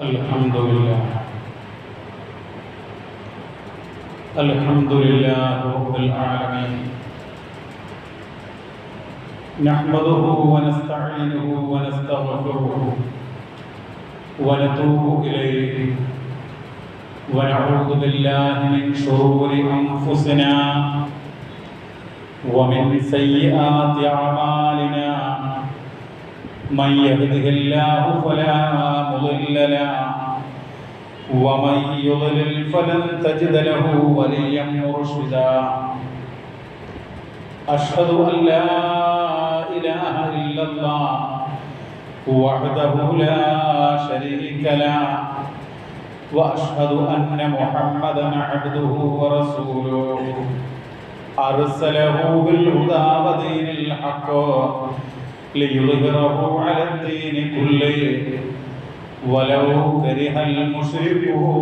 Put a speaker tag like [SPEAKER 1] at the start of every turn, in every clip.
[SPEAKER 1] الحمد لله الحمد لله رب العالمين نحمده ونستعينه ونستغفره ونتوب إليه ونعوذ بالله من شرور أنفسنا ومن سيئات أعمالنا من يهده الله فلا مضل له ومن يضلل فلن تجد له وليا مرشدا أشهد أن لا إله إلا الله وحده لا شريك له وأشهد أن محمدا عبده ورسوله أرسله بالهدى ودين الحق ليظهره على الدين كله ولو كره المشركون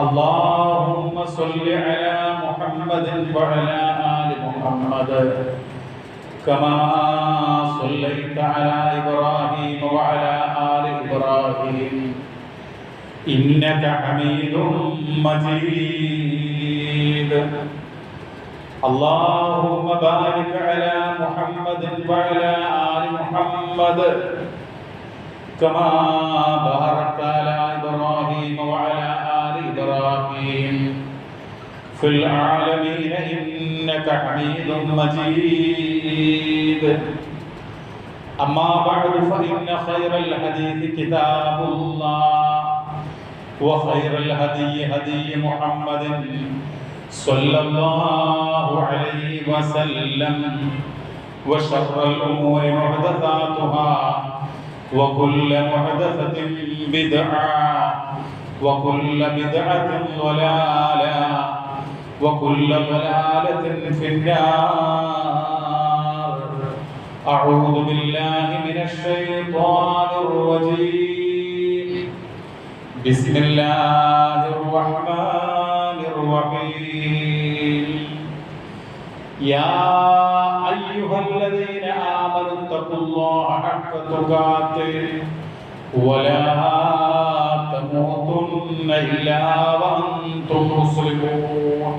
[SPEAKER 1] اللهم صل على محمد وعلى آل محمد كما صليت على إبراهيم وعلى آل إبراهيم إنك حميد مجيد اللهم بارك على محمد وعلى آل محمد كما باركت على إبراهيم وعلى آل إبراهيم في العالمين إنك حميد مجيد أما بعد فإن خير الحديث كتاب الله وخير الهدي هدي محمد صلى الله عليه وسلم وشر الأمور محدثاتها وكل محدثة بدعة وكل بدعة ضلالة وكل ضلالة في النار أعوذ بالله من الشيطان الرجيم بسم الله الرحمن الرحيم يا أيها الذين آمنوا اتقوا الله حق تقاته ولا تموتن إلا وأنتم مسلمون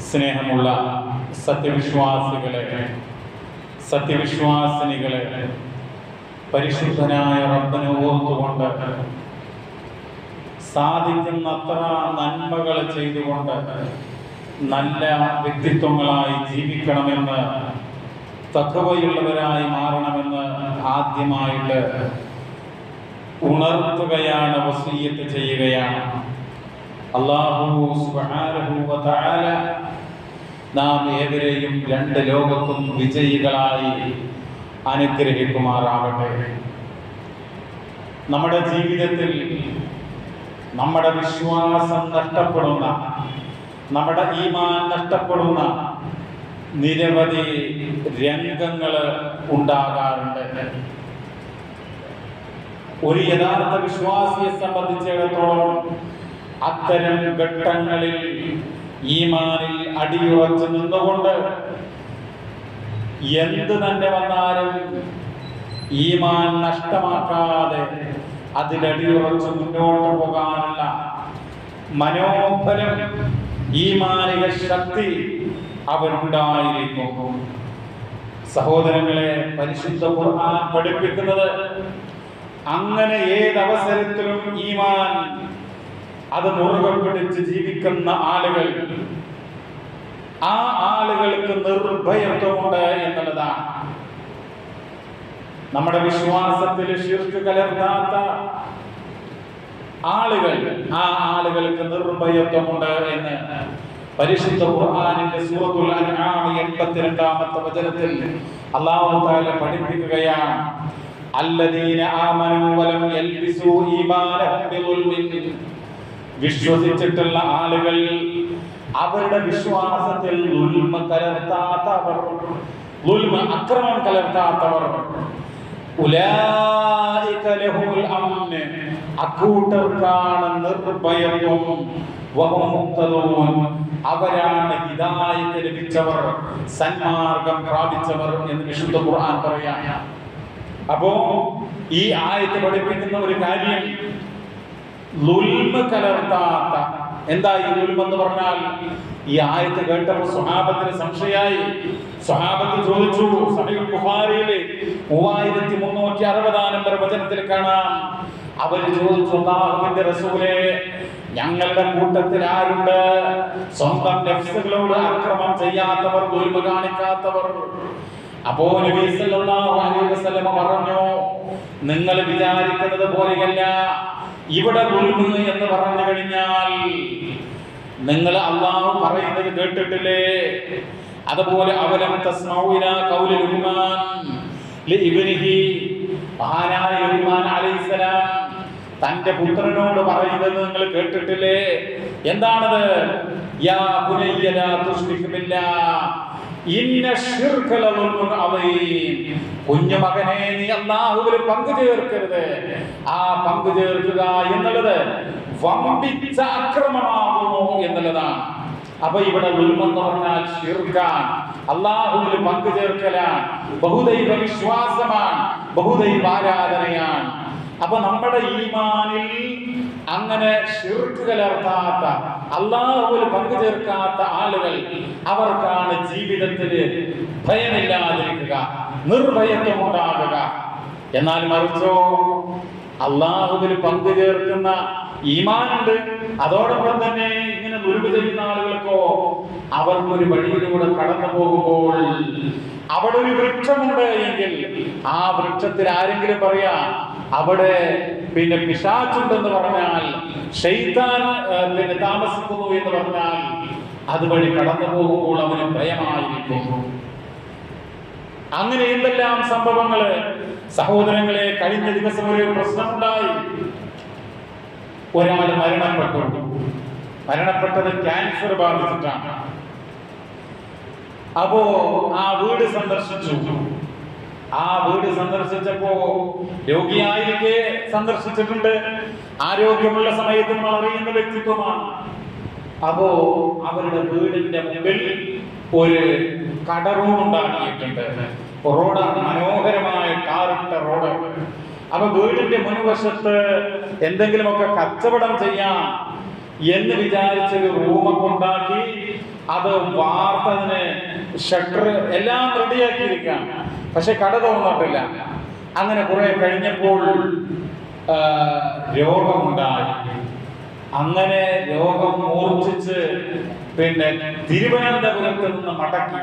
[SPEAKER 1] സ്നേഹമുള്ള സത്യവിശ്വാസിനികളെ പരിശുദ്ധനായ റബ്ബിനെ ഓർത്തുകൊണ്ട് സാധിക്കുന്നത്ര നന്മകൾ ചെയ്തുകൊണ്ട് നല്ല വ്യക്തിത്വങ്ങളായി ജീവിക്കണമെന്ന് തഖ്വയുള്ളവരായി മാറണമെന്ന് ആദ്യമായിട്ട് ഉണർത്തുകയാണ്, വസിയ്യത്ത് ചെയ്യുകയാണ്. അല്ലാഹു സുബ്ഹാനഹു വ തആല നാം ഏവരെയും രണ്ട് ലോകത്തും വിജയികളായി അനുഗ്രഹിക്കുമാറാവട്ടെ. നമ്മുടെ ജീവിതത്തിൽ നമ്മുടെ വിശ്വാസം നഷ്ടപ്പെടുന്ന, നമ്മുടെ ഈമാൻ നഷ്ടപ്പെടുന്ന നിരവധി രംഗങ്ങൾ ഉണ്ടാകാറുണ്ട്. ഒരു യഥാർത്ഥ വിശ്വാസിയെ സംബന്ധിച്ചിടത്തോളം അത്തരം ഘട്ടങ്ങളിൽ ഈമാനിൽ അടിയുറച്ചു നിന്നുകൊണ്ട് എന്ത് തന്നെ വന്നാലും ഈമാൻ നഷ്ടമാക്കാതെ അതിലടിയുറച്ച് മുന്നോട്ട് പോകാനുള്ള മനോബലം, ഈമാനിക ശക്തി അവനുണ്ടായിരിക്കും. സഹോദരങ്ങളെ, പരിശുദ്ധ ഖുർആൻ പഠിപ്പിക്കുന്നത് അങ്ങനെ ഏതവസരത്തിലും ഈമാൻ അത് മുറുകെ പിടിച്ച് ജീവിക്കുന്ന ആളുകൾ, ആ ആളുകൾക്ക് നിർഭയത്വമുണ്ട് എന്നുള്ളതാണ്. നമ്മുടെ വിശ്വാസത്തിൽ ശിർക്ക് കലർത്താത്ത ആളുകൾ, ആ ആളുകൾക്ക് നിർഭയത്വമുണ്ട് എന്ന് പരിശുദ്ധ ഖുർആനിന്റെ സൂറത്തുൽ അൻആം 82-ാമത്തെ വചനത്തിൽ അല്ലാഹു തആല പഠിപ്പിക്കുകയാണ്. അല്ലദീന ആമനൂ വലം യൽബിസൂ ഈമാനഹും ബിദുൽമിൻ. വിശ്വസിച്ചിട്ടുള്ള ആളുകൾ, അവരുടെ വിശ്വാസത്തിൽ ദുൽമ കലർത്താത്തവർ, അക്രമം കലർത്താത്തവർ, ഉലൈക ലഹുൽ അംൻ, അക്കൂട്ടർക്കാണ് നിർഭയത്വം, വഹും മുഹ്തദൂൻ, അവരാണ് ഹിദായത്ത് ലഭിച്ചവർ, സന്മാർഗം പ്രാപിച്ചവർ എന്ന് വിശുദ്ധ ഖുർആൻ പറയാം. അപ്പോ ഈ ആയത്ത് പഠിപ്പിക്കുന്ന ഒരു കാര്യം, ളുൽമ കലർത്താത്ത. എന്താ ഈ ളുൽമ എന്ന് പറഞ്ഞാൽ? ഈ ആയത്ത് കേട്ടപ്പോൾ സ്വഹാബത്തിന് സംശയമായി. സ്വഹാബത്ത് ചോദിച്ചു, സഹീഹ് ബുഖാരിയിലെ 3360 നമ്പർ വചനത്തിൽ കാണാം, അവര് ചോദിച്ചു, അല്ലാഹുവിന്റെ റസൂലേ, ഞങ്ങളുടെ കൂട്ടത്തിൽ ആരുണ്ട് സ്വന്തം നഫ്സുകളോട് അക്രമം ചെയ്യാത്തവർ, ളുൽമ കാണിക്കാത്തവർ? അപ്പോ നബി സല്ലല്ലാഹു അലൈഹി വസല്ലം പറഞ്ഞു, നിങ്ങൾ വിചാരിക്കുന്നത് പോലെയല്ല. ഇവിടെ ളുൽമ എന്ന് പറഞ്ഞു കഴിഞ്ഞാൽ നിങ്ങൾ അല്ലാഹു പറയുന്നത് കേട്ടിട്ടില്ലേ? അതുപോലെ അവലം തസ്മഉ ഇലാ ഖൗലി ലുഖ്മാൻ ലിഇബ്നിഹി, മഹാനായ ലുഖ്മാൻ അലൈഹിസ്സലാം തന്റെ പുത്രനോട് പറയുന്നത് നിങ്ങൾ കേട്ടിട്ടില്ലേ? എന്താണത്? യാ ബുനയ്യ ലാ തുശ്രിക് ബില്ലാഹ് ഇന്ന ശിർക ലളുൽമുൻ അദീം. കുഞ്ഞുമകനെ, നീ അല്ലാഹുവിൽ പങ്കു ചേർക്കരുത്. ആ പങ്കു ചേർക്കുക എന്നുള്ളത് വമ്പിച്ച അക്രമമാകുന്നു എന്നുള്ളതാണ്. അപ്പൊ ഇവിടെ ളുൽമ എന്ന് പറഞ്ഞാൽ ശിർക്കാൻ, അല്ലാഹുവിൽ പങ്കു ചേർക്കലാണ്, ബഹുദൈവ വിശ്വാസമാണ്, ബഹുദൈവ ആരാധനയാണ്. അപ്പൊ നമ്മുടെ ഈമാനിൽ അങ്ങനെ ശിർക്ക് കലർത്താത്ത, അല്ലാഹുവിൽ പങ്കു ചേർക്കാത്ത ആളുകൾ, അവർക്കാണ് ജീവിതത്തിൽ ഭയമില്ലാതിരിക്കുക, നിർഭയത്വം ഉണ്ടാകുക. എന്നാൽ മറിച്ചോ, അല്ലാഹുവിൽ പങ്കു ചേർക്കുന്ന ഈമാനുണ്ട്, അതോടൊപ്പം തന്നെ ഇങ്ങനെ ളുൽമ ചെയ്യുന്ന ആളുകൾക്കോ അവർക്കൊരു വഴിയിലൂടെ കടന്നു പോകുമ്പോൾ അവിടെ ഒരു വൃക്ഷമുണ്ട് എങ്കിൽ ആ വൃക്ഷത്തിൽ ആരെങ്കിലും പറയാ അവിടെ പിന്നെ പിശാചുണ്ടെന്ന് പറഞ്ഞാൽ, ശൈത്താൻ പിന്നെ താമസിക്കുന്നു എന്ന് പറഞ്ഞാൽ, അതുവഴി കടന്നു പോകുമ്പോൾ അവന് ഭയമായിരിക്കും. അങ്ങനെ എന്തെല്ലാം സംഭവങ്ങള് സഹോദരങ്ങളെ. കഴിഞ്ഞ ദിവസം ഒരു പ്രശ്നമുണ്ടായി. ഒരാൾ മരണപ്പെട്ടത് ക്യാൻസർ ബാധിച്ചിട്ടാണ്. അപ്പോ ആ വീട് സന്ദർശിച്ചു. ആ വീട് സന്ദർശിച്ചപ്പോ രോഗിയായിരിക്കെ സന്ദർശിച്ചിട്ടുണ്ട്. ആരോഗ്യമുള്ള സമയത്ത് നമ്മൾ അറിയുന്ന വ്യക്തിത്വമാണ്. അപ്പോ അവരുടെ വീടിന്റെ മുമ്പിൽ ഒരു കടറൂം ഉണ്ടാക്കിയിട്ടുണ്ട്. റോഡ് മനോഹരമായ ടാറിട്ട റോഡ്. അപ്പൊ വീടിന്റെ മുൻവശത്ത് എന്തെങ്കിലുമൊക്കെ കച്ചവടം ചെയ്യാം എന്ന് വിചാരിച്ചൊരു റൂമൊക്കെ ഉണ്ടാക്കി, അത് വാർത്തതിന് ഷട്ടർ എല്ലാം റെഡിയാക്കിയിരിക്കാം. പക്ഷെ കട തുറന്നിട്ടില്ല. അങ്ങനെ കുറെ കഴിഞ്ഞപ്പോൾ രോഗമുണ്ടായി. അങ്ങനെ രോഗം മൂർച്ഛിച്ച് പിന്നെ തിരുവനന്തപുരത്ത് നിന്ന് മടക്കി.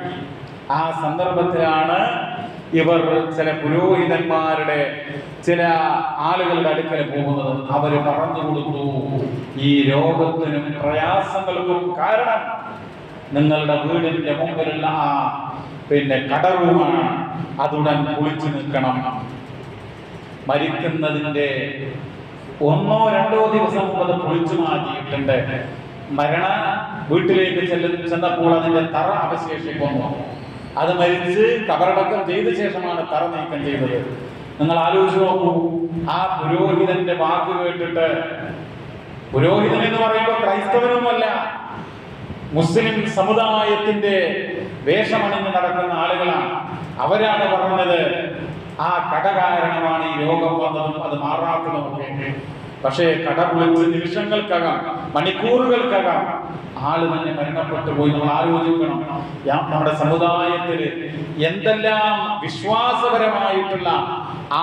[SPEAKER 1] ആ സന്ദർഭത്തിലാണ് ഇവർ ചില പുരോഹിതന്മാരുടെ ചില ആളുകളുടെ അടുക്കൽ പോകുന്നത്. അവര് പറഞ്ഞു കൊടുത്തു, ഈ രോഗത്തിനും പ്രയാസങ്ങൾക്കും കാരണം നിങ്ങളുടെ വീടിന്റെ മുമ്പിലുള്ള ആ പിന്നെ കടറൂമാണ്, അതുടൻ കുളിച്ചു നിൽക്കണം. മരിക്കുന്നതിന്റെ 1-2 ദിവസം മുമ്പ് പൊളിച്ചു മാറ്റിയിട്ടുണ്ട്. മരണ വീട്ടിലേക്ക് ചെന്നപ്പോൾ അതിന്റെ തറ അവശേഷിക്കുന്നു. അത് മരിച്ച് കബറടക്കം ചെയ്ത ശേഷമാണ് തറ നീക്കം ചെയ്തത്. നിങ്ങൾ ആലോചിച്ച് നോക്കൂ. ആ പുരോഹിതന്റെ വാക്ക് കേട്ടിട്ട്, പുരോഹിതൻ എന്ന് പറയുമ്പോൾ ക്രൈസ്തവനൊന്നുമല്ല, മുസ്ലിം സമുദായത്തിന്റെ വേഷമണിഞ്ഞ് നടക്കുന്ന ആളുകളാണ്. അവരാണ് പറഞ്ഞത് ആ കട കാരണമാണ് ഈ രോഗം വന്നതും അത് മാറാത്തതുമൊക്കെ. പക്ഷേ കട പൊളിച്ച് നിമിഷങ്ങൾക്കകം, മണിക്കൂറുകൾക്കകം ആള് തന്നെ മരണപ്പെട്ടു പോയി. നമ്മൾ ആലോചിക്കണം, നമ്മുടെ സമുദായത്തിൽ എന്തെല്ലാം വിശ്വാസപരമായിട്ടുള്ള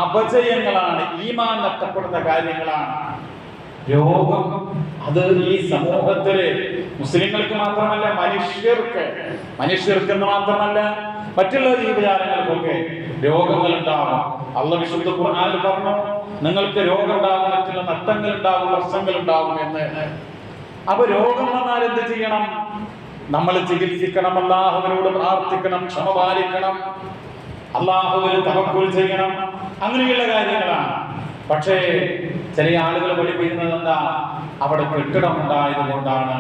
[SPEAKER 1] അപജയങ്ങളാണ്, ഈമാൻ നഷ്ടപ്പെടുന്ന കാര്യങ്ങളാണ്. രോഗം അത് ഈ സമൂഹത്തില് മുസ്ലിങ്ങൾക്ക് മാത്രമല്ല, മനുഷ്യർക്ക് എന്ന് മാത്രമല്ല മറ്റുള്ള ജീവജാലങ്ങൾക്കൊക്കെ രോഗങ്ങൾ ഉണ്ടാകും. അല്ലാഹു വിശുദ്ധ ഖുർആനിൽ പറഞ്ഞു, നിങ്ങൾക്ക് രോഗം ഉണ്ടാകും, മറ്റുള്ള നഷ്ടങ്ങൾ ഉണ്ടാകും, പ്രശ്നങ്ങൾ ഉണ്ടാകും എന്ന്. അപ്പൊ രോഗം വന്നാൽ എന്ത് ചെയ്യണം? നമ്മൾ ചികിത്സിക്കണം, അല്ലാഹുവിനോട് പ്രാർത്ഥിക്കണം, ക്ഷമ പാലിക്കണം, അല്ലാഹുവിൽ തവക്കുൽ ചെയ്യണം. അങ്ങനെയുള്ള കാര്യങ്ങളാണ്. പക്ഷേ ചില ആളുകൾ പഠിപ്പിക്കുന്നത് എന്താ? അവിടെ കെട്ടിടം ഉണ്ടായത് കൊണ്ടാണ്,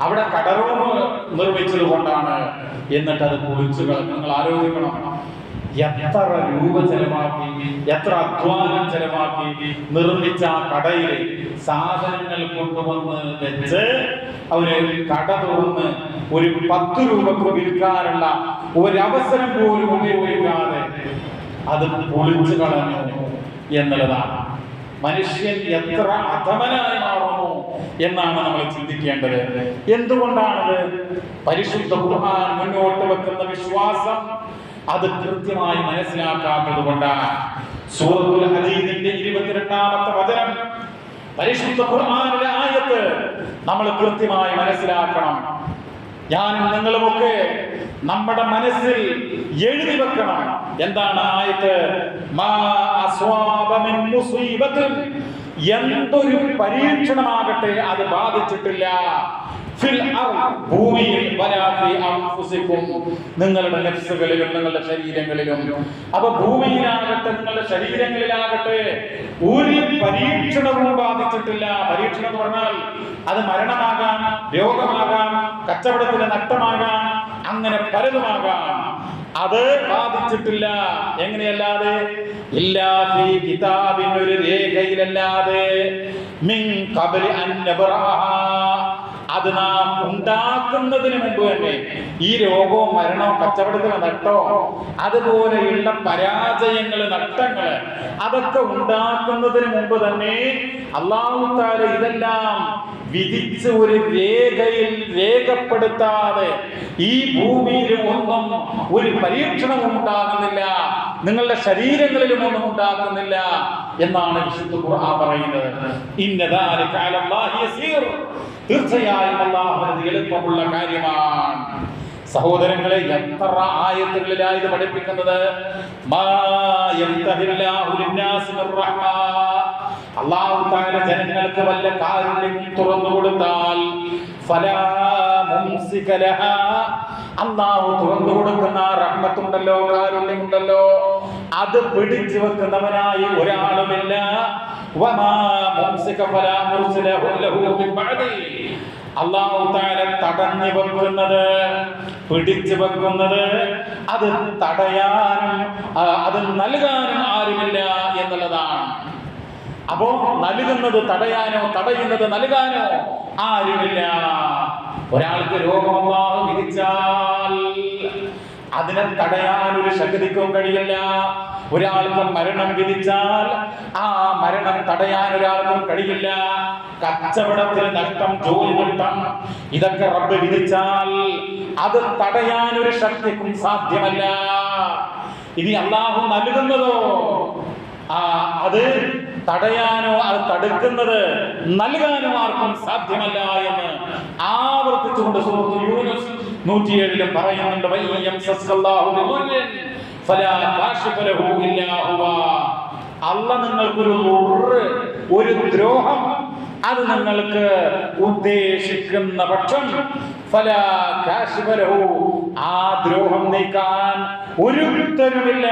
[SPEAKER 1] അവിടെ കടറൂം നിർമ്മിച്ചത് കൊണ്ടാണ്, എന്നിട്ട് അത് പൊളിച്ചു കളഞ്ഞു. നിങ്ങൾ ആലോചിക്കണം, എത്ര രൂപ ചെലവാക്കി, എത്ര അധ്വാനം ചെലവാക്കി നിർമ്മിച്ച ആ കടയിൽ സാധനങ്ങൾ കൊണ്ടുവന്ന് വെച്ച് അവര് കട തുറന്ന് ഒരു 10 രൂപക്ക് വിൽക്കാനുള്ള ഒരവസരം പോലും ഉപയോഗിക്കാതെ അത് പൊളിച്ചു കളഞ്ഞു എന്നുള്ളതാണ്. മനുഷ്യൻ എത്ര അധമനായി മാറുന്നു എന്നാണ് നമ്മൾ ചിന്തിക്കേണ്ടത്. എന്തുകൊണ്ടാണത്? പരിശുദ്ധ ഖുർആൻ മുന്നോട്ട് വെക്കുന്ന വിശ്വാസം അത് കൃത്യമായി മനസ്സിലാക്കാത്തത് കൊണ്ടാണ്. സൂറത്തുൽ ഹദീദിന്റെ 22-ാമത്തെ വചനം, പരിശുദ്ധ ഖുർആനിലെ ആയത്ത് നമ്മൾ കൃത്യമായി മനസ്സിലാക്കണം. ഞാനും നിങ്ങളുമൊക്കെ നമ്മുടെ മനസ്സിൽ എഴുതി വെക്കണം. എന്താണ് ആയത്ത്? മാ അസ്വാബ മിൻ മുസീബത്തിൻ, എന്തൊരു പരീക്ഷണമാകട്ടെ അത് ബാധിച്ചിട്ടില്ല, ഫിൽ അർദ്, ഭൂമിയിൽ, വലാ ഫി അൻഫുസികും, നിങ്ങളുടെ നഫ്സുകളിലും നിങ്ങളുടെ ശരീരങ്ങളിലും. അപ്പൊ ഭൂമിയിലാകട്ടെ നിങ്ങളുടെ ശരീരങ്ങളിലാകട്ടെ ഒരു പരീക്ഷണവും ബാധിച്ചിട്ടില്ല. പരീക്ഷണം എന്ന് പറഞ്ഞാൽ അത് മരണമാകാം, രോഗമാകാം, കച്ചവടത്തിലെ നഷ്ടമാകാം, അങ്ങനെ പലതുമാകാം. അത് ബാധിച്ചിട്ടില്ല. എങ്ങനെയല്ലാതെ? ഇല്ലാ ഫീ കിതാബിൻ, ഒരു രേഖയിലല്ലാതെ, മിൻ ഖബ്ലി അൻ നബ്റഹ, അത് നാം ഉണ്ടാക്കുന്നതിന് മുമ്പ് തന്നെ. ഈ രോഗവും മരണവും കച്ചവടത്തിലെ നഷ്ടവും അതുപോലെയുള്ള പരാജയങ്ങള്, നഷ്ടങ്ങള്, അതൊക്കെ ഉണ്ടാക്കുന്നതിന് മുമ്പ് തന്നെ അല്ലാഹു തആല ഇതെല്ലാം വിധിച്ച് ഒരു രേഖയിൽ രേഖപ്പെടുത്താതെ ഈ ഭൂമിയിൽ ഒന്നും ഒരു പരീക്ഷണവും ഉണ്ടാകുന്നില്ല, നിങ്ങളുടെ ശരീരങ്ങളിലും ഒന്നും ഉണ്ടാകുന്നില്ല എന്നാണ് വിശുദ്ധ ഖുർആൻ പറയുന്നത്. ഇന്ന ദാലിക അലല്ലാഹി യസീർ, തീർച്ചയായും അല്ലാഹുവിന് എളുപ്പമുള്ള കാര്യമാണ്. സഹോദരങ്ങളെ, എത്ര ആയത്തുകളിലായി ഇത് പഠിപ്പിക്കുന്നത്. മാ യംതഹില്ലാഹു ലിന്നാസി മിർ റഹ്മ, അല്ലാഹു തആല ജനങ്ങൾക്ക് വല്ല കാരുണ്യം തുറന്നു കൊടുത്താൽ ഫലാ മുംസിക ലഹാ, അല്ലാഹു തുറന്നു കൊടുക്കുന്ന റഹ്മത്തുണ്ടല്ലോ, കാരുണ്യമുണ്ടല്ലോ, അത് പിടിച്ചു വെക്കുന്നവനായി ഒരാളുമില്ല. വമാ മുംസിക ഫലാ മുർസില ലഹു മിൻ ബഅദി, അല്ലാഹു തആല തടഞ്ഞു വെക്കുന്നത്, പിടിച്ചു വെക്കുന്നത്, അത് തടയാനും അത് നൽകാനും ആരുമില്ല എന്നുള്ളതാണ്. അപ്പോ നൽകുന്നത് തടയാനോ തടയുന്നത് നൽകാനോ ആരുമില്ല. ഒരാൾക്ക് രോഗം അല്ലാഹു വിധിച്ചാൽ അതിനെ തടയാൻ ഒരു ശക്തിക്കും കഴിയില്ല. ഒരാൾക്ക് മരണം വിധിച്ചാൽ ആ മരണം തടയാൻ ഒരാൾക്കും കഴിയില്ല. കച്ചവടത്തിൽ നഷ്ടം, ജോലി നഷ്ടം, ഇതൊക്കെ റബ്ബ് വിധിച്ചാൽ അത് തടയാൻ ഒരു ശക്തിക്കും സാധ്യമല്ല. ഇനി അല്ലാഹു നൽകുന്നതോ അത് തടയാനോ അത് തടുക്കുന്നത് നൽകാനോ ആർക്കും സാധ്യമല്ല എന്ന് ആവർത്തിച്ചുകൊണ്ട് സൂറത്തുൽ യൂനുസ് 107 പറയുന്നുണ്ട്. അല്ലാഹു നിങ്ങൾക്കൊരു ഒരു ദ്രോഹം അത് നിങ്ങൾക്ക് ഉദ്ദേശിക്കുന്ന പക്ഷം ഫലാ കാശിഫ ലഹു, ആ ദ്രോഹം നീക്കാൻ ഒരുത്തരുമില്ല.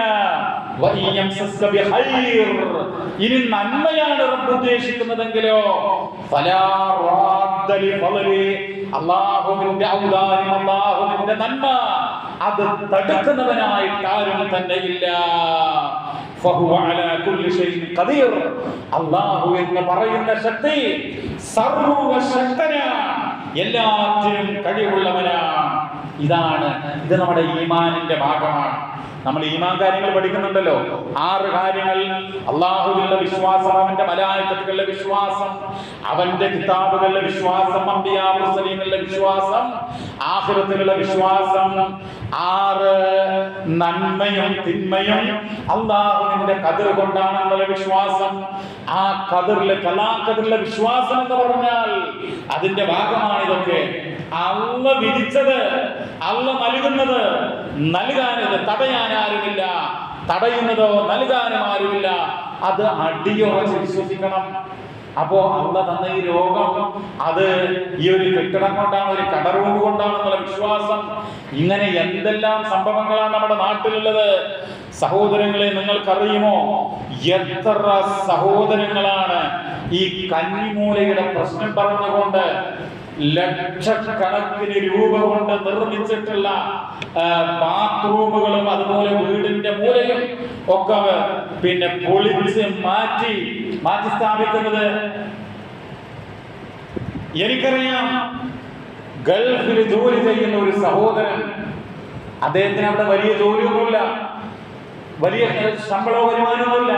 [SPEAKER 1] ഇനി നന്മയാണ് റബ്ബ് ഉദ്ദേശിക്കുന്നതെങ്കിലോ ഫലാ റാദ്ദ ലിഫളി, അല്ലാഹുവിന്റെ ഔദാര്യം, അല്ലാഹുവിന്റെ നന്മ അത് തടുക്കുന്നവനായിട്ട് ആരും തന്നെ ഇല്ല. ഫഹുവ അലാ കുല്ലി ഷൈഇൻ ഖദീർ, അല്ലാഹു എന്ന് പറയുന്ന ശക്തി സർവശക്തനാണ്, എല്ലാത്തിനും കഴിവുള്ളവനാണ്. ഇത് നമ്മുടെ ഈമാനിന്റെ ഭാഗമാണ്. നമ്മൾ ഈമാൻ കാര്യങ്ങൾ പഠിക്കുന്നുണ്ടല്ലോ. 6 കാര്യങ്ങൾ: അല്ലാഹുവിലുള്ള വിശ്വാസം, അവന്റെ മലായികത്തുകളിലെ വിശ്വാസം, അവന്റെ കിതാബുകളിലെ വിശ്വാസം, അംബിയാ മുർസലീങ്ങളുടെ വിശ്വാസം, ആഖിറത്തിലുള്ള വിശ്വാസം. 6 നന്മയും തിന്മയും അല്ലാഹുവിന്റെ ഖദർ കൊണ്ടാണെന്നുള്ള വിശ്വാസം. ആ ഖദറിലെ കലാഖദറിലെ വിശ്വാസം എന്ന് പറഞ്ഞാൽ അതിന്റെ ഭാഗമാണ് ഇതൊക്കെ. അല്ലാഹു വിധിച്ചത്, അല്ലാഹു നൽകുന്നത്, നൽകാനത് തടയാൻ ആരുമില്ല, തടയുന്നതോ നൽകാനും ആരുമില്ല. അത് അടിയുറച്ച് വിശ്വസിക്കണം. അപ്പോ അല്ലാഹു തന്ന ഈ രോഗം അത് ഈ ഒരു കെട്ടിടം കൊണ്ടാണ്, ഒരു കടറൂമ്പ് കൊണ്ടാണെന്നുള്ള വിശ്വാസം. ഇങ്ങനെ എന്തെല്ലാം സംഭവങ്ങളാണ് നമ്മുടെ നാട്ടിലുള്ളത്. സഹോദരങ്ങളെ, നിങ്ങൾക്കറിയുമോ എത്ര സഹോദരങ്ങളാണ് ഈ കന്നിമൂലയുടെ പ്രശ്നം പറഞ്ഞുകൊണ്ട് ലക്ഷക്കണക്കിന് രൂപ കൊണ്ട് നിർമ്മിച്ചിട്ടുള്ള ബാത്റൂമുകളും അതുപോലെ വീടിന്റെ മൂലയും ഒക്കെ പൊളിച്ച് മാറ്റി സ്ഥാപിക്കുന്നത്. എനിക്കറിയാം, ഗൾഫിൽ ജോലി ചെയ്യുന്ന ഒരു സഹോദരൻ, അദ്ദേഹത്തിന് അവിടെ വലിയ ജോലിയൊന്നുമില്ല, വലിയ ശമ്പളവും വരുമാനവുമില്ല,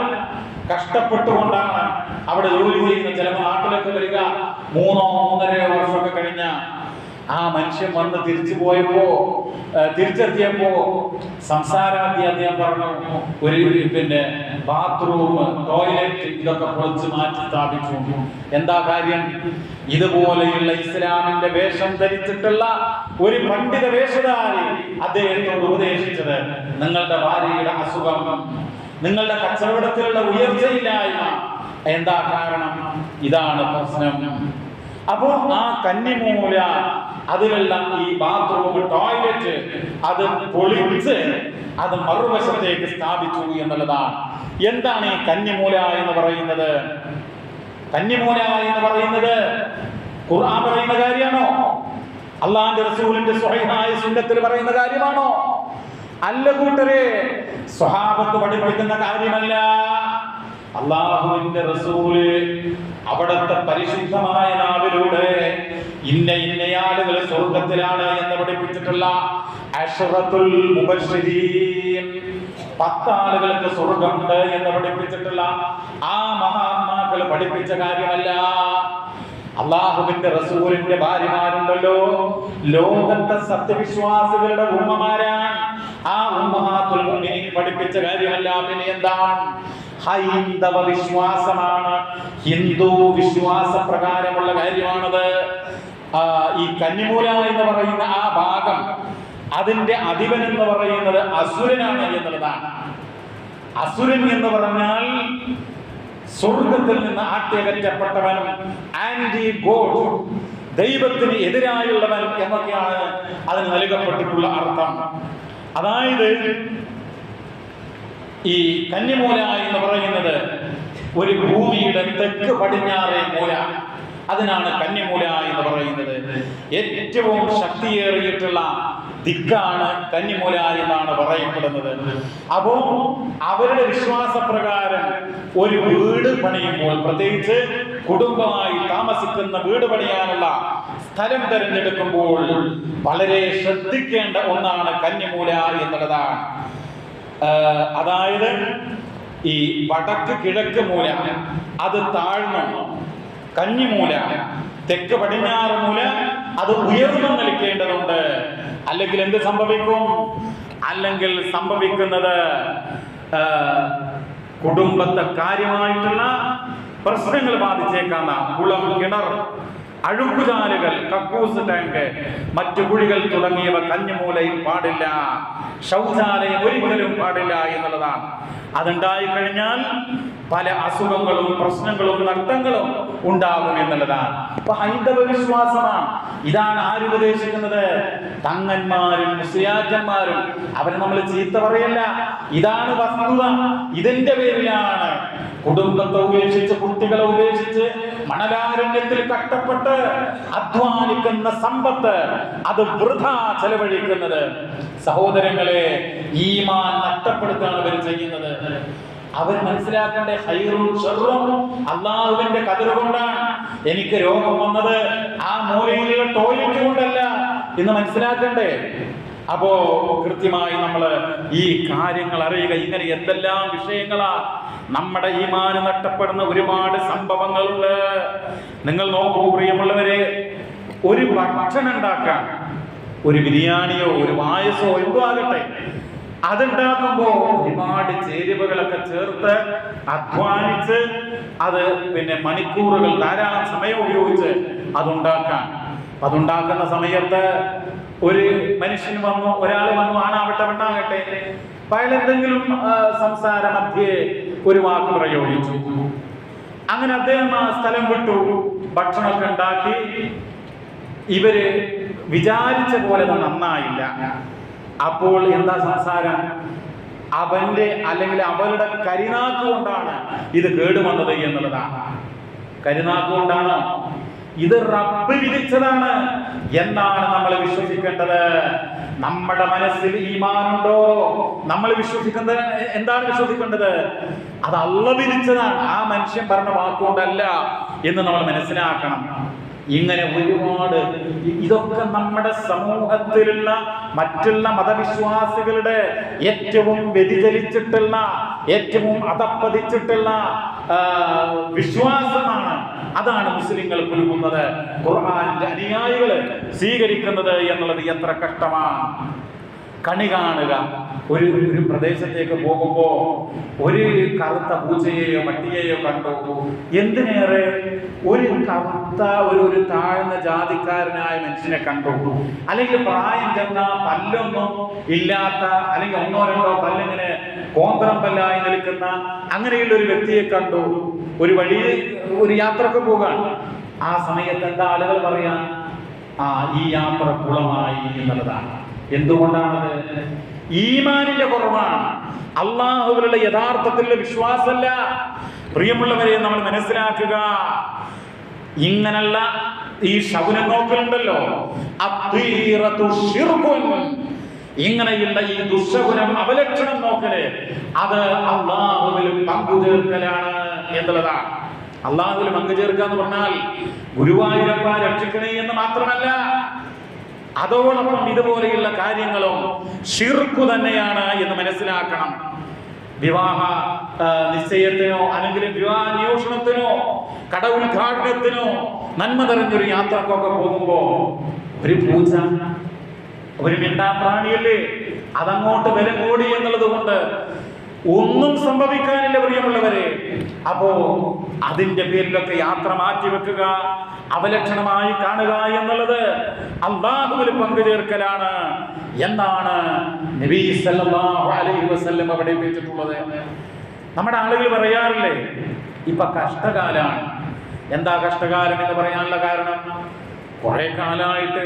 [SPEAKER 1] കഷ്ടപ്പെട്ടുകൊണ്ടാണ് അവിടെ ജോലി ചെയ്യുന്ന. ചിലപ്പോൾ നാട്ടിലൊക്കെ വരിക 3-3.5 വർഷമൊക്കെ കഴിഞ്ഞ ആ മനുഷ്യൻ വന്ന് തിരിച്ചെത്തിയപ്പോ സംസാരമധ്യ അദ്ദേഹം പറഞ്ഞു, ഒരു ബാത്റൂം, ടോയ്ലറ്റ് ഇതൊക്കെ പൊളിച്ച് മാറ്റി സ്ഥാപിച്ചു. എന്താ കാര്യം? ഇതുപോലെയുള്ള ഇസ്ലാമിന്റെ വേഷം ധരിച്ചിട്ടുള്ള ഒരു പണ്ഡിത വേഷധാരി അദ്ദേഹത്തോട് ഉപദേശിച്ചത്, നിങ്ങളുടെ ഭാര്യയുടെ അസുഖം, നിങ്ങളുടെ കച്ചവടത്തിലുള്ള ഉയർച്ചയില്ലായ്മ, എന്താ കാരണം? ഇതാണ് പ്രശ്നം. അപ്പോൾ ആ കന്നിമൂല, അതിലുള്ള ഈ ബാത്റൂം, ടോയ്ലറ്റ് അത് പൊളിച്ച് അത് മറുവശത്തേക്ക് സ്ഥാപിച്ചു എന്നുള്ളതാണ്. എന്താണ് ഈ കന്നിമൂല എന്ന് പറയുന്നത്? കന്നിമൂല എന്ന് പറയുന്നത് ഖുർആൻ പറയുന്ന കാര്യമാണോ? അള്ളാഹുവിന്റെ റസൂലിന്റെ സ്വഹീഹായ സുന്നത്തിൽ പറയുന്ന കാര്യമാണോ? അല്ല കൂട്ടരെ, സ്വഹാബത്ത് പഠിപ്പിക്കുന്ന കാര്യമല്ല. അള്ളാഹുവിന്റെ റസൂല് അവിടുത്തെ പരിശുദ്ധമായ നാവിലൂടെ ഇന്നയാളുകൾ സ്വർഗത്തിലാണ് എന്ന് പഠിപ്പിച്ചിട്ടുള്ള അശ്റത്തുൽ മുബശ്ശിരീൻ, 10 ആളുകൾക്ക് സ്വർഗമുണ്ട് എന്ന് പഠിപ്പിച്ചിട്ടുള്ള ആ മഹാത്മാക്കൾ പഠിപ്പിച്ച കാര്യമല്ല. അള്ളാഹുവിന്റെ റസൂലിന്റെ ഭാര്യമാരുണ്ടല്ലോ, ലോകത്തെ സത്യവിശ്വാസികളുടെ ഉമ്മമാരാണ്. ആ ഉമ്മഹാത്തുൽ മുഅ്മിനീൻ പഠിപ്പിച്ച കാര്യമല്ല. പിന്നെ എന്താണ്? ഹൈന്ദവ വിശ്വാസമാണ്, ഹിന്ദു വിശ്വാസ പ്രകാരമുള്ള കാര്യമാണത്. ഈ കന്നിമൂല എന്ന് പറയുന്ന ആ ഭാഗം, അതിന്റെ അധിപൻ എന്ന് പറയുന്നത് അസുരനാണ് എന്നുള്ളതാണ്. അസുരൻ എന്ന് പറഞ്ഞാൽ സ്വർഗത്തിൽ നിന്ന് ആട്ടിയകറ്റപ്പെട്ടവൻ, ആന്റി ഗോഡ്, ദൈവത്തിന് എതിരായുള്ളവൻ എന്നൊക്കെയാണ് അതിന് നൽകപ്പെട്ടിട്ടുള്ള അർത്ഥം. അതായത് ഈ കന്നിമൂല എന്ന് പറയുന്നത് ഒരു ഭൂമിയുടെ തെക്ക് പടിഞ്ഞാറേ മൂല, അതിനാണ് കന്നിമൂല എന്ന് പറയുന്നത്. ഏറ്റവും ശക്തിയേറിയിട്ടുള്ള ദിക്കാണ് കന്നിമൂല എന്നാണ് പറയപ്പെടുന്നത്. അപ്പോ അവരുടെ വിശ്വാസപ്രകാരം ഒരു വീട് പണിയുമ്പോൾ, പ്രത്യേകിച്ച് കുടുംബമായി താമസിക്കുന്ന വീട് പണിയാനുള്ള സ്ഥലം തിരഞ്ഞെടുക്കുമ്പോൾ വളരെ ശ്രദ്ധിക്കേണ്ട ഒന്നാണ് കന്നിമൂല എന്നുള്ളതാണ്. അതായത് ഈ വടക്ക് കിഴക്ക് മൂല അത് താഴ്ന്നു, കന്നിമൂല തെക്ക് പടിഞ്ഞാറ് മൂല അത് ഉയർന്നു നിൽക്കേണ്ടതുണ്ട്. അല്ലെങ്കിൽ എന്ത് സംഭവിക്കും? അല്ലെങ്കിൽ സംഭവിക്കുന്നത് കുടുംബത്തെ കാര്യമായിട്ടുള്ള പ്രശ്നങ്ങൾ ബാധിച്ചേക്കാന്ന കുളം, കിണർ, അഴുക്കുചാലുകൾ, കക്കൂസ് ടാങ്ക്, മറ്റു കുഴികൾ തുടങ്ങിയവ കന്നിമൂലയിൽ പാടില്ല. ശൗചാലയം ഒരിക്കലും പാടില്ല എന്നുള്ളതാണ്. അതുണ്ടായി കഴിഞ്ഞാൽ പല അസുഖങ്ങളും പ്രശ്നങ്ങളും നഷ്ടങ്ങളും ഉണ്ടാകും എന്നുള്ളതാണ്. അപ്പൊ ഹൈന്ദവ വിശ്വാസമാണ്. ഇതാണ് ആരുപദേശിക്കുന്നത്? തങ്ങന്മാരും മുസ്ലിയാക്കന്മാരും. അവരെ നമ്മൾ ചീത്ത പറയല്ല, ഇതാണ് വസ്തുത. ഇതിന്റെ പേരിലാണ് കുടുംബത്തെ ഉപേക്ഷിച്ച്, കുട്ടികളെ ഉപേക്ഷിച്ച് മണലാരണ്യത്തിൽ കഷ്ടപ്പെട്ട് അധ്വാനിക്കുന്ന സമ്പത്ത് അത് വൃഥാ ചെലവഴിക്കുന്നത്. സഹോദരങ്ങളെ, ഈമാൻ നഷ്ടപ്പെടുത്താണ് അവർ ചെയ്യുന്നത്. അവർ മനസ്സിലാക്കേണ്ട ഹൈറും ഷർറും അള്ളാഹുവിന്റെ ഖദർ കൊണ്ടാണ്. എനിക്ക് രോഗം വന്നത് ആ മൂലയിലുള്ള ടോയ്ലറ്റ് കൊണ്ടല്ല എന്ന് മനസ്സിലാക്കണ്ടേ? അപ്പോ കൃത്യമായി നമ്മൾ ഈ കാര്യങ്ങൾ അറിയുക. ഇങ്ങനെ എന്തെല്ലാം വിഷയങ്ങളാ നമ്മുടെ ഈമാന് നഷ്ടപ്പെടുന്ന ഒരുപാട് സംഭവങ്ങളുണ്ട്. നിങ്ങൾ നോക്കൂ പ്രിയമുള്ളവരെ, ഒരു ഭക്ഷണം ഉണ്ടാക്കാൻ, ഒരു ബിരിയാണിയോ ഒരു പായസോ എന്തോ ആകട്ടെ, അതുണ്ടാക്കുമ്പോ ഒരുപാട് ചേരുവകളൊക്കെ ചേർത്ത് അധ്വാനിച്ച് അത് മണിക്കൂറുകൾ, ധാരാളം സമയം ഉപയോഗിച്ച് അതുണ്ടാക്കുന്ന സമയത്ത് ഒരു മനുഷ്യൻ വന്നു, ഒരാൾ വന്നു, ആണാവട്ടെ പെണ്ണാകട്ടെ, അയാൾ എന്തെങ്കിലും സംസാര മധ്യേ ഒരു വാക്ക് പ്രയോഗിച്ചു. അങ്ങനെ അദ്ദേഹം ആ സ്ഥലം വിട്ടു, ഭക്ഷണമൊക്കെ ഉണ്ടാക്കി. ഇവര് വിചാരിച്ച പോലെ നന്നായില്ല. അപ്പോൾ എന്താ സംസാരം? അവന്റെ അല്ലെങ്കിൽ അവളുടെ കരിനാക്ക് കൊണ്ടാണ് ഇത് കേടുവന്നത് എന്നുള്ളതാണ്. കരിനാക്ക് കൊണ്ടാണ്, ഇത് റബ്ബ് വിധിച്ചതാണ് എന്നാണ് നമ്മൾ വിശ്വസിക്കേണ്ടത്. നമ്മുടെ മനസ്സിൽ ഈമാനുണ്ടോ? നമ്മൾ വിശ്വസിക്കുന്നത് എന്താണ്? വിശ്വസിക്കേണ്ടത് അത് അള്ളാഹ് വിധിച്ചതാണ്, ആ മനുഷ്യൻ പറഞ്ഞ വാക്കുകൊണ്ടല്ല എന്ന് നമ്മൾ മനസ്സിലാക്കണം. ഇങ്ങനെ ഒരുപാട് ഇതൊക്കെ നമ്മുടെ സമൂഹത്തിലുള്ള മറ്റുള്ള മതവിശ്വാസികളുടെ ഏറ്റവും വ്യതിചലിച്ചിട്ടുള്ള, ഏറ്റവും അധപ്പതിച്ചിട്ടുള്ള വിശ്വാസമാണ്. അതാണ് മുസ്ലിങ്ങൾ പുൽകുന്നത്, ഖുർആന്റെ അനുയായികൾ സ്വീകരിക്കുന്നത് എന്നുള്ളത് എത്ര കഷ്ടമാണ്. കണി കാണുക. ഒരു പ്രദേശത്തേക്ക് പോകുമ്പോൾ ഒരു കറുത്ത പൂച്ചയെയോ പട്ടിയെയോ കണ്ടു. എന്തിനേറെ ഒരു കറുത്ത ഒരു താഴ്ന്ന ജാതിക്കാരനായ മനുഷ്യനെ കണ്ടു, അല്ലെങ്കിൽ പ്രായം ചെന്ന പല്ലൊന്നും ഇല്ലാത്ത, അല്ലെങ്കിൽ ഒന്നോ രണ്ടോ പല്ലിങ്ങനെ കോന്ത്രം പല്ലായി നിൽക്കുന്ന അങ്ങനെയുള്ള ഒരു വ്യക്തിയെ കണ്ടു. ഒരു വഴിയിൽ ഒരു യാത്രക്ക് പോകാൻ, ആ സമയത്ത് എന്താ ആളുകൾ പറയാൻ? ഈ യാത്ര കുളമായി എന്നുള്ളതാണ്. എന്തുകൊണ്ടാണത്? ഈമാനിന്റെ കുറവാണ്, അള്ളാഹുവിലുള്ള യഥാർത്ഥത്തിലുള്ള വിശ്വാസമല്ല. പ്രിയമുള്ളവരെ, നമ്മൾ മനസ്സിലാക്കുക, ഇങ്ങനല്ല ഈ ശകുനം നോക്കലുണ്ടല്ലോ, ഇങ്ങനെയുള്ള ഈ ദുശകുനം അവലക്ഷണം നോക്കല്, അത് അള്ളാഹുവിൽ പങ്കുചേർക്കലാണ് എന്നുള്ളതാണ്. അള്ളാഹുവിൽ പങ്കുചേർക്കുക എന്ന് പറഞ്ഞാൽ ഗുരുവായൂരപ്പ രക്ഷിക്കണേ എന്ന് മാത്രമല്ല, അതോടൊപ്പം ഇതുപോലെയുള്ള കാര്യങ്ങളും ശിർക്ക് തന്നെയാണ് എന്ന് മനസ്സിലാക്കണം. വിവാഹ നിശ്ചയത്തിനോ അല്ലെങ്കിൽ വിവാഹ അന്വേഷണത്തിനോ കടഉദ്ഘാടനത്തിനോ നന്മ നിറഞ്ഞൊരു യാത്രക്കൊക്കെ പോകുമ്പോ ഒരു പൂച്ച, ഒരു മിണ്ടാപ്രാണിയല്ലേ, അതങ്ങോട്ട് വില കൂടി എന്നുള്ളത് കൊണ്ട് ഒന്നും സംഭവിക്കാനില്ല പ്രിയമുള്ളവരെ. അപ്പോ അതിന്റെ പേരിലൊക്കെ യാത്ര മാറ്റിവെക്കുക, അവലക്ഷണമായി കാണുക എന്നുള്ളത് അല്ലാഹുവിൽ പങ്കുചേർക്കലാണ് എന്നാണ് നബി സല്ലല്ലാഹു അലൈഹി വസല്ലം പഠിപ്പിച്ചിട്ടുള്ളത്. നമ്മുടെ ആളുകൾ പറയാറില്ലേ, ഇപ്പൊ കഷ്ടകാലാണ്. എന്താ കഷ്ടകാലം എന്ന് പറയാനുള്ള കാരണം? കുറെ കാലമായിട്ട്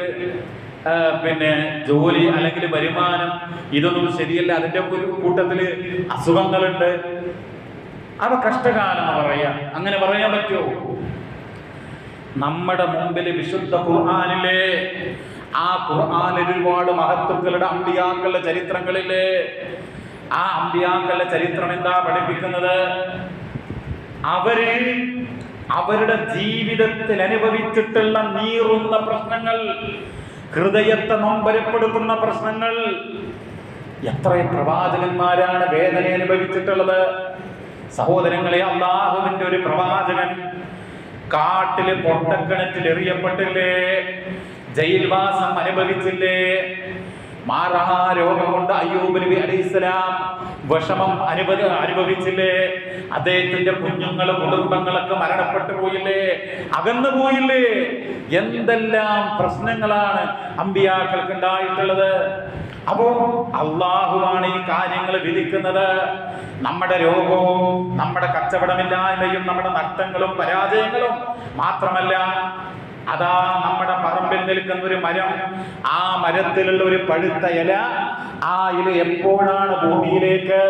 [SPEAKER 1] ജോലി അല്ലെങ്കിൽ വരുമാനം ഇതൊന്നും ശരിയല്ല, അതിന്റെ ഒരു കൂട്ടത്തില് അസുഖങ്ങളുണ്ട്. അവ കഷ്ടകാലം പറയാ. അങ്ങനെ പറയാൻ പറ്റുമോ? നമ്മുടെ മുമ്പിൽ വിശുദ്ധ ഖുർആനിലെ, ആ ഖുർആനിൽ ഒരുപാട് മഹത്തുക്കളുടെ അമ്പിയാക്കളുടെ ചരിത്രങ്ങളിലെ, ആ അമ്പിയാക്കളുടെ ചരിത്രം എന്താ പഠിപ്പിക്കുന്നത്? അവരുടെ ജീവിതത്തിൽ അനുഭവിച്ചിട്ടുള്ള നീറുന്ന പ്രശ്നങ്ങൾ, ഹൃദയത്തെ നൊമ്പരപ്പെടുത്തുന്ന പ്രശ്നങ്ങൾ. എത്ര പ്രവാചകന്മാരാണ് വേദന അനുഭവിച്ചിട്ടുള്ളത്? സഹോദരങ്ങളെ, അല്ലാഹുവിന്റെ ഒരു പ്രവാചകൻ കാട്ടില് പൊട്ടക്കിണറ്റിൽ എറിയപ്പെട്ടില്ലേ? ജയിൽവാസം അനുഭവിച്ചില്ലേ? മാറാരോഗം കൊണ്ട് അയ്യൂബ് നബി അലൈഹിസ്സലാം വിഷമം അനുഭവിച്ചില്ലേ? അദ്ദേഹത്തിന്റെ കുഞ്ഞുങ്ങളും കുടുംബങ്ങളൊക്കെ മരണപ്പെട്ടു പോയില്ലേ? അകന്നു പോയില്ലേ? എന്തെല്ലാം പ്രശ്നങ്ങളാണ് അമ്പിയാക്കൾക്ക് ഉണ്ടായിട്ടുള്ളത്. അപ്പോ അള്ളാഹുവാണ് ഈ കാര്യങ്ങൾ വിധിക്കുന്നത്. നമ്മുടെ രോഗവും നമ്മുടെ കച്ചവടമില്ലായ്മയും നമ്മുടെ നഷ്ടങ്ങളും പരാജയങ്ങളും മാത്രമല്ല, അതാ നമ്മുടെ പറമ്പിൽ നിൽക്കുന്ന ഒരു മരം, ആ മരത്തിലുള്ള ഒരു പഴുത്ത ഇല, ആ ഇല എപ്പോഴാണ് ഭൂമിയിലേക്ക്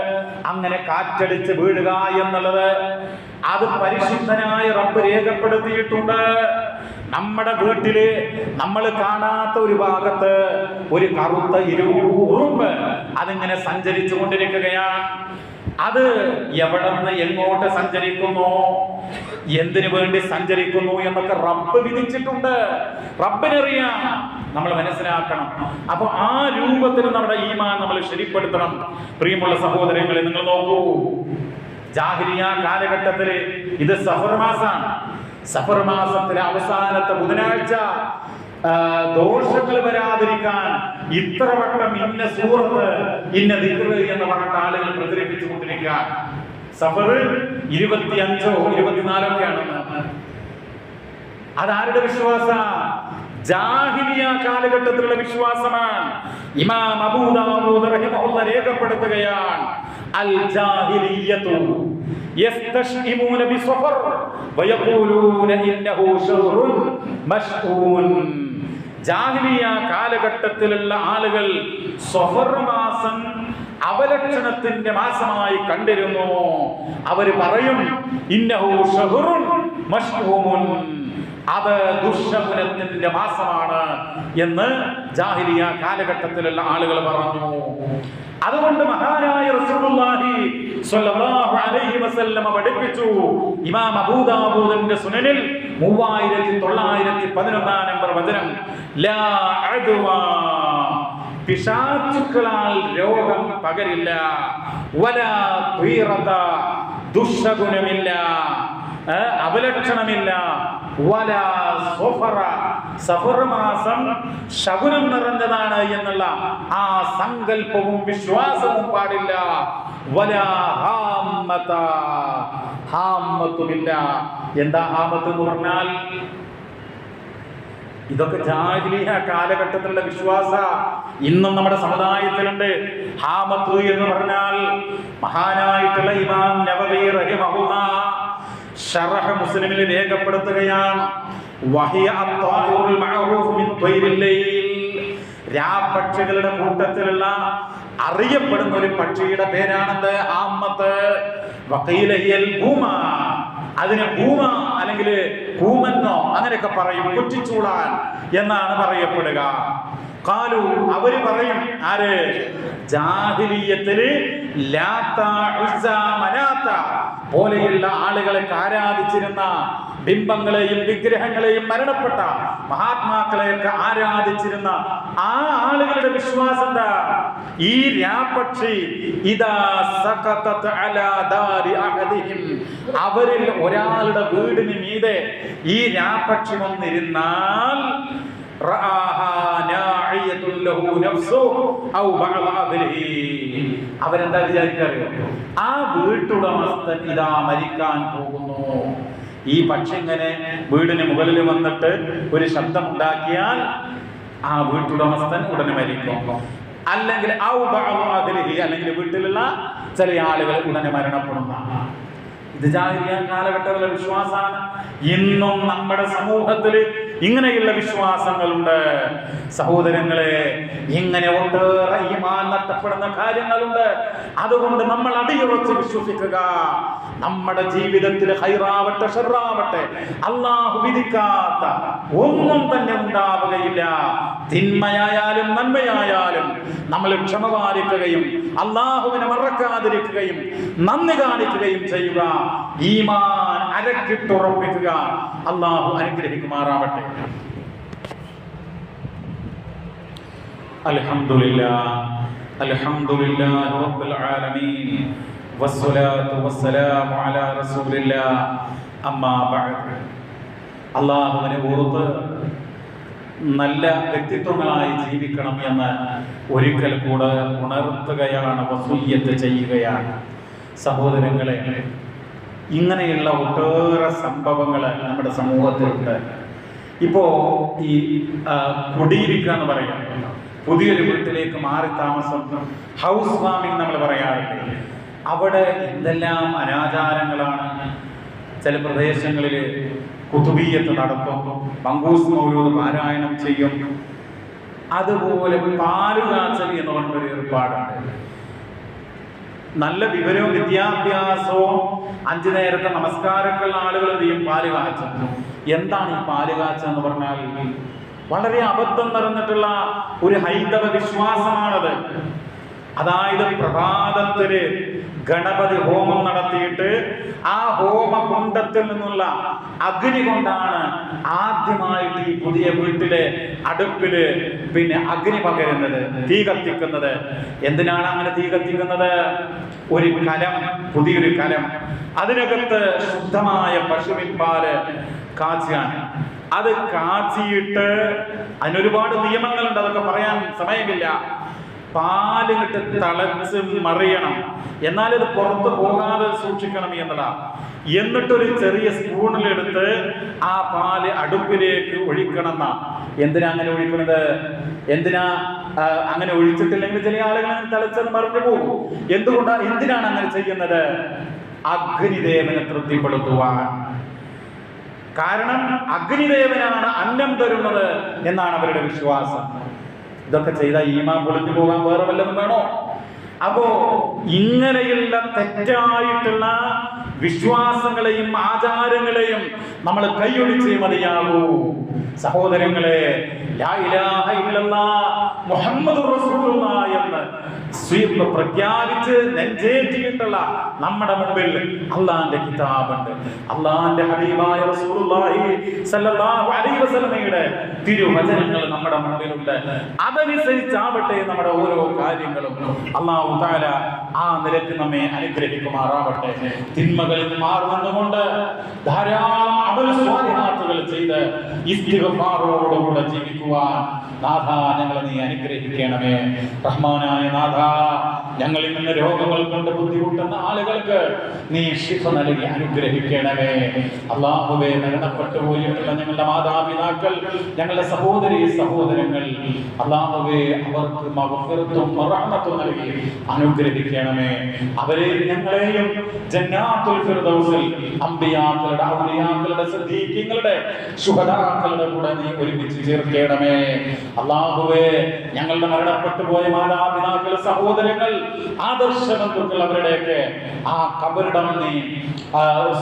[SPEAKER 1] അങ്ങനെ കാറ്റടിച്ച് വീഴുക എന്നുള്ളത് അത് പരിശുദ്ധനായ റബ്ബ് രേഖപ്പെടുത്തിയിട്ടുണ്ട്. നമ്മുടെ വീട്ടില് നമ്മൾ കാണാത്ത ഒരു ഭാഗത്ത് ഒരു കറുത്ത ഉറുമ്പ് അതിങ്ങനെ സഞ്ചരിച്ചു കൊണ്ടിരിക്കുകയാണ്. അത് എവിടെ നിന്ന് എങ്ങോട്ട് സഞ്ചരിക്കുന്നു, എന്തിനു വേണ്ടി സഞ്ചരിക്കുന്നു എന്നൊക്കെ റബ്ബ് വിധിച്ചിട്ടുണ്ട്. റബ്ബിനറിയാം. നമ്മൾ മനസ്സിലാക്കണം. അപ്പൊ ആ രൂപത്തിൽ നമ്മുടെ ഈമാൻ നമ്മൾ ശരിപ്പെടുത്തണം. പ്രിയമുള്ള സഹോദരങ്ങളെ, നിങ്ങൾ നോക്കൂ, ജാഹിലിയ്യ കാലഘട്ടത്തില് ഇത് സഫർ മാസമാണ്. സഫർ മാസത്തിലെ അവസാനത്തെ ബുധനാഴ്ച ദോഷങ്ങൾ വരാതിരിക്കാൻ ഇത്ര വട്ടം ഇന്ന സൂറത്ത് ഇന്ന ദിക്ർ എന്ന് പറഞ്ഞ ആളുകൾ പ്രചരിപ്പിച്ചു കൊണ്ടിരിക്കുക. സഫർ 25 24 ആണെന്ന്. അതാരുടെ വിശ്വാസ? ജാഹിലിയ്യ കാലഘട്ടത്തിലുള്ള വിശ്വാസമാണ്. ഇമാം അബൂ ദാവൂദ് റഹിമഹുല്ലാഹ് രേഖപ്പെടുത്തുകയാണ്, അൽ ജാഹിലിയ്യതു യസ്തശ്ഇമൂന ബിസഫർ വയഖൂലൂന ഇന്നഹു ശഹ്റുൻ മശ്ഊൻ. ജാഹിലിയ്യ കാലഘട്ടത്തിലുള്ള ആളുകൾ സഫർ മാസം അവലക്ഷണത്തിന്റെ മാസമായി കണ്ടിരുന്നു. അവർ പറയും, ഇന്നഹു ശഹ്റുൻ മശ്ഊൻ, അത് ദുഷ്ടഗുണത്തിന്റെ മാസമാണ് എന്ന് ജാഹിലിയ കാലഘട്ടത്തിലുള്ള ആളുകൾ പറഞ്ഞു. അതുകൊണ്ട് മഹാനായ റസൂലുള്ളാഹി സ്വല്ലല്ലാഹു അലൈഹി വസല്ലമ പഠിപ്പിച്ചു. ഇമാം അബൂ ദാവൂദിന്റെ സുനനിൽ 3911 നമ്പർ വചനം, ലാ അദ്വാ, പിശാചുക്കളാൽ രോഗം പകരില്ല, വലാ ത്വീറത, ദുഷ്ടഗുണമില്ല, അപലക്ഷണമില്ല, വലാ സഫറ, സഫർ മാസം ശകുനം നിറഞ്ഞതാണ് എന്നുള്ള ആ സങ്കല്പവും വിശ്വാസവും പാടില്ല, വലാ ഹാമത, ഹാമത്തുമില്ല. എന്താ ഹാമത്ത് എന്ന് പറഞ്ഞാൽ? ഇതൊക്കെ ജാഹിലിയ കാലഘട്ടത്തിലുള്ള വിശ്വാസ ഇന്നും നമ്മുടെ സമുദായത്തിലുണ്ട്. ഹാമത്ത് എന്ന് പറഞ്ഞാൽ മഹാനായിട്ടുള്ള ഇമാം നവവി റഹിമഹുല്ലാഹ് ശറഹ് മുസ്ലിമിൽ രേഖപ്പെടുത്തുകയാണ്, വഹിയ അത്വാഇറുൽ മഅറൂഫ് മിൻ ത്വയ്രിൽ ലൈൽ, രാപ്പക്ഷികളുടെ കൂട്ടത്തിലുള്ള അറിയപ്പെടുന്ന ഒരു പക്ഷിയുടെ പേരാണത് ഹാമത്ത്. വഖീല ഹിയൽ ബൂമ, അതിനെ ഭൂമ അല്ലെങ്കിൽ കൂമെന്നോ അങ്ങനെയൊക്കെ പറയും, കുറ്റിച്ചൂളാൻ എന്നാണ് പറയപ്പെടുക. ഖാലു, അവര് പറയും, ആര്? ജാഹിലിയ്യത്തില് ലാത്ത, ഉസ്സ, മനാത്ത പോലെയുള്ള ആളുകളെ ആരാധിച്ചിരുന്ന ബിംബങ്ങളെയും വിഗ്രഹങ്ങളെയും മരണപ്പെട്ട മഹാത്മാക്കളെയൊക്കെ ആരാധിച്ചിരുന്ന ആ ആളുകളുടെ വിശ്വാസം എന്താ? ഈ രാപ്പക്ഷി ഇദാ സഖതത അലാ ദാരി അഹദിഹിം, അവരിൽ ഒരാളുടെ വീടിന് മീതെ ഈ രാപ്പക്ഷി വന്നിരുന്നാൽ അവരെന്താ വിചാരിക്കറിയോ? ആ വീട്ടുടമസ്ഥൻ ഇതാ മരിക്കാൻ പോകുന്നു. ഈ പക്ഷി ഇങ്ങനെ വീടിന് മുകളിൽ വന്നിട്ട് ഒരു ശബ്ദം ഉണ്ടാക്കിയാൽ ആ വീട്ടുടമസ്ഥൻ ഉടനെ മരിക്കും. അല്ലെങ്കിൽ അല്ലെങ്കിൽ വീട്ടിലുള്ള ചില ആളുകൾ ഉടനെ മരണപ്പെടുന്ന ഇത് ജാഹിലിയ കാലഘട്ടത്തിലെ വിശ്വാസമാണ്. ഇന്നും നമ്മുടെ സമൂഹത്തിൽ ഇങ്ങനെയുള്ള വിശ്വാസങ്ങളുണ്ട്. സഹോദരങ്ങളെ, ഇങ്ങനെ ഒട്ടേറെ ഈമാൻ നഷ്ടപ്പെടുന്ന കാര്യങ്ങളുണ്ട്. അതുകൊണ്ട് നമ്മൾ അടിയുറച്ച് വിശ്വസിക്കുക. നമ്മുടെ ജീവിതത്തിൽ ഹൈറാവട്ടെ ഷർറാവട്ടെ അല്ലാഹു വിധിക്കാത്ത ഒന്നും തന്നെ ഉണ്ടാവുകയില്ല. തിന്മയായാലും നന്മയായാലും നമ്മൾ ക്ഷമ പാലിക്കുകയും അല്ലാഹുവിനെ മറക്കാതിരിക്കുകയും നന്ദി കാണിക്കുകയും ചെയ്യുക. ഈമാൻ അരക്കിട്ടുറപ്പിക്കുക. അല്ലാഹു അനുഗ്രഹിക്കുമാറാവട്ടെ. അൽഹംദുലില്ലാഹ്, അൽഹംദുലില്ലാഹി റബ്ബിൽ ആലമീൻ, വസ്സലാത്തു വസ്സലാമു അലാ റസൂലില്ലാഹ്, അമ്മാ ബഅദ്. അല്ലാഹുവിനെ ഓർത്ത് നല്ല വ്യക്തിത്വങ്ങളായി ജീവിക്കണം എന്ന് ഒരിക്കൽ കൂടെ ഉണർത്തുകയാണ്, വസിയ്യത്ത് ചെയ്യുകയാണ്. സഹോദരങ്ങളെ, ഇങ്ങനെയുള്ള ഒട്ടേറെ സംഭവങ്ങൾ നമ്മുടെ സമൂഹത്തിലുണ്ട്. ഇപ്പോ ഈ കുടിയിരിക്കുക എന്ന് പറയാം, പുതിയൊരു വീട്ടിലേക്ക് മാറി താമസം, ഹൗസ് വാമിംഗ് നമ്മൾ പറയാറുണ്ട്. അവിടെ എന്തെല്ലാം അനാചാരങ്ങളാണ്. ചില പ്രദേശങ്ങളിൽ കുതുബിയ്യത്ത് നടത്തും, മങ്കൂസ് മൗലൂദ് പാരായണം ചെയ്യും. അതുപോലെ പാലുകാച്ചൽ എന്ന് പറഞ്ഞൊരു ഏർപ്പാടുണ്ട്. നല്ല വിവരവും വിദ്യാഭ്യാസവും 5 നേരത്തെ നമസ്കാരങ്ങളുള്ള ആളുകൾ എന്ത് ചെയ്യും? പാല് കാച്ചും. എന്താണ് ഈ പാല് കാച്ച എന്ന് പറഞ്ഞാൽ? വളരെ അബദ്ധം നിറഞ്ഞിട്ടുള്ള ഒരു ഹൈന്ദവ വിശ്വാസമാണത്. അതായത് പ്രഭാതത്തില് ഗണപതി ഹോമം നടത്തിയിട്ട് ആ ഹോമകുണ്ഡത്തിൽ നിന്നുള്ള അഗ്നി കൊണ്ടാണ് ആദ്യമായിട്ട് ഈ പുതിയ വീട്ടിലെ അടുപ്പില് അഗ്നി പകരുന്നത്, തീ കത്തിക്കുന്നത്. എന്തിനാണ് അങ്ങനെ തീ കത്തിക്കുന്നത്? ഒരു കലം, പുതിയൊരു കലം, അതിനകത്ത് ശുദ്ധമായ പശുവിൻ പാല് കാച്ചിയാണ്. അത് കാച്ചിയിട്ട് അതിനൊരുപാട് നിയമങ്ങളുണ്ട്, അതൊക്കെ പറയാൻ സമയമില്ല. പാല് കിട്ട് തിളച്ച് മറിയണം, എന്നാൽ ഇത് പുറത്ത് പോകാതെ സൂക്ഷിക്കണം എന്നതാ. എന്നിട്ടൊരു ചെറിയ സ്പൂണിലെടുത്ത് ആ പാല് അടുപ്പിലേക്ക് ഒഴിക്കണം. എന്തിനാ അങ്ങനെ ഒഴിക്കുന്നത്? എന്തിനാ അങ്ങനെ ഒഴിച്ചിട്ടില്ലെങ്കിൽ ചില ആളുകൾ തിളച്ചത് മറിഞ്ഞു പോകും. എന്തിനാണ് അങ്ങനെ ചെയ്യുന്നത്? അഗ്നിദേവനെ തൃപ്തിപ്പെടുത്തുവാൻ. കാരണം അഗ്നിദേവനാണ് അന്നം തരുന്നത് എന്നാണ് അവരുടെ വിശ്വാസം. ഇതൊക്കെ ചെയ്താൽ ഈമാൻ പൊളിഞ്ഞു പോകാൻ വേറെ വല്ലതും വേണോ? അപ്പോ ഇങ്ങനെയുള്ള തെറ്റായിട്ടുള്ള വിശ്വാസങ്ങളെയും ആചാരങ്ങളെയും നമ്മൾ കൈയൊഴിച്ചേ മതിയാകൂ. സഹോദരങ്ങളെ, ലാ ഇലാഹ ഇല്ലല്ലാഹ് മുഹമ്മദുർ റസൂലുള്ളാഹ് എന്ന് പ്രഖ്യാപിച്ച് നെഞ്ചേറ്റിയിട്ടുള്ള നമ്മുടെ മുമ്പിൽ അള്ളാന്റെ കിതാബുണ്ട്. അള്ളാന്റെ ഹബീബായ റസൂലുള്ളാഹി സ്വല്ലല്ലാഹു അലൈഹി വസല്ലമയുടെ തിരുവചനങ്ങൾ നമ്മുടെ മുമ്പിലുണ്ട്. അതനുസരിച്ചാവട്ടെ നമ്മുടെ ഓരോ കാര്യങ്ങളും. അല്ലാഹു തആല ആ നിലയ്ക്ക് നമ്മെ അനുഗ്രഹിക്കുമാറാവട്ടെ. തിന്മകളിൽ നിന്ന് മാറി നിന്നുകൊണ്ട് ധാരാളം അമൽ സ്വാലിഹാത്തുകൾ ചെയ്ത് ഇസ്തിഗ്ഫാറോടുകൂടെ ജീവിക്കുവാൻ നാഥ ഞങ്ങളെ നീ അനുഗ്രഹിക്കണമേ. റഹ്മാനായ നാഥ, ഞങ്ങളിൽ നിന്ന് രോഗങ്ങൾ കൊണ്ട് ബുദ്ധിമുട്ടുന്ന ആളുകൾക്ക് നീ ശിഫ നൽകി അനുഗ്രഹിക്കണമേ. അല്ലാഹുവേ, മരണപ്പെട്ടു പോയിട്ടുള്ള ഞങ്ങളുടെ മാതാപിതാക്കൾ, ഞങ്ങളുടെ സഹോദരി സഹോദരങ്ങൾ, അല്ലാഹുവേ, അവർക്ക് മഗ്ഫിറത്തും റഹ്മത്തും നൽകി അനുഗ്രഹിക്കണമേ. അവരെയും ഞങ്ങളെയും ജന്നാത്തുൽ ഫിർദൗസിൽ അംബിയാക്കളുടെ, ഔലിയാക്കളുടെ, സിദ്ദീഖീങ്ങളുടെ, ശുഹദാക്കളുടെ കൂടെ നീ ഒരുമിച്ച് ചേർക്കണമേ. അല്ലാഹുവേ, ഞങ്ങളുടെ മരണപ്പെട്ടു പോയ മാതാപിതാക്കൾ, സഹോദരങ്ങൾ, ആദർശ ബന്ധുക്കൾ, അവരുടെയൊക്കെ ആ ഖബറിടം നീ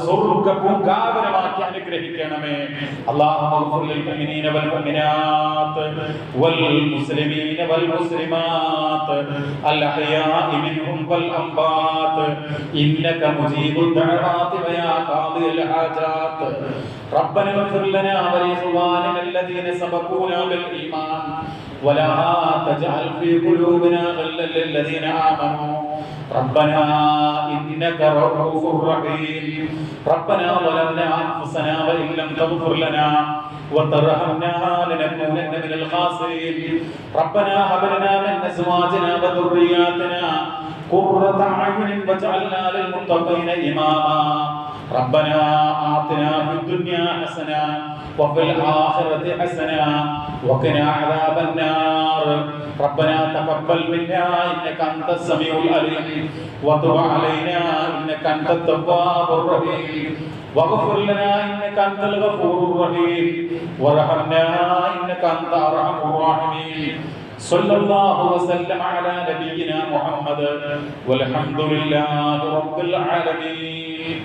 [SPEAKER 1] സ്വർഗ്ഗ പൂങ്കാവനമാക്കി അനുഗ്രഹിക്കണമേ. അല്ലാഹുമ്മ ലിൽ മുഅ്മിനീന വൽ മുഅ്മിനാത്ത് വൽ മുസ്ലിമീന വൽ മുസ്ലിമാത്ത് അൽ അഹ്യാഇ മിൻഹും വൽ അംവാത്ത് ഇന്നക മുജീബുദ് ദഅവാതി വയാ ഖാദിൽ ഹാജാത്ത് റബ്ബന ഇഗ്ഫിർ ലനാ വലിഇഖ്വാനിന الذين سبقونا بالإيمان ولا تجعل في قلوبنا غلا للذين آمنوا ربنا إنك رؤوف رحيم ربنا ظلمنا أنفسنا وإن لم تغفر لنا وترحمنا لنكونن من الخاسرين ربنا هب لنا من أزواجنا وذرياتنا قرة أعين واجعلنا للمتقين إماما ربنا آتنا في الدنيا حسنة وفي الآخرة حسنة وقنا عذاب النار ربنا تقبل منا إنك أنت السميع العليم وتب علينا إنك أنت التواب الرحيم واغفر لنا إنك أنت الغفور الرحيم وارحمنا إنك أنت أرحم الراحمين صلى الله وسلم على نبينا محمد والحمد لله رب العالمين.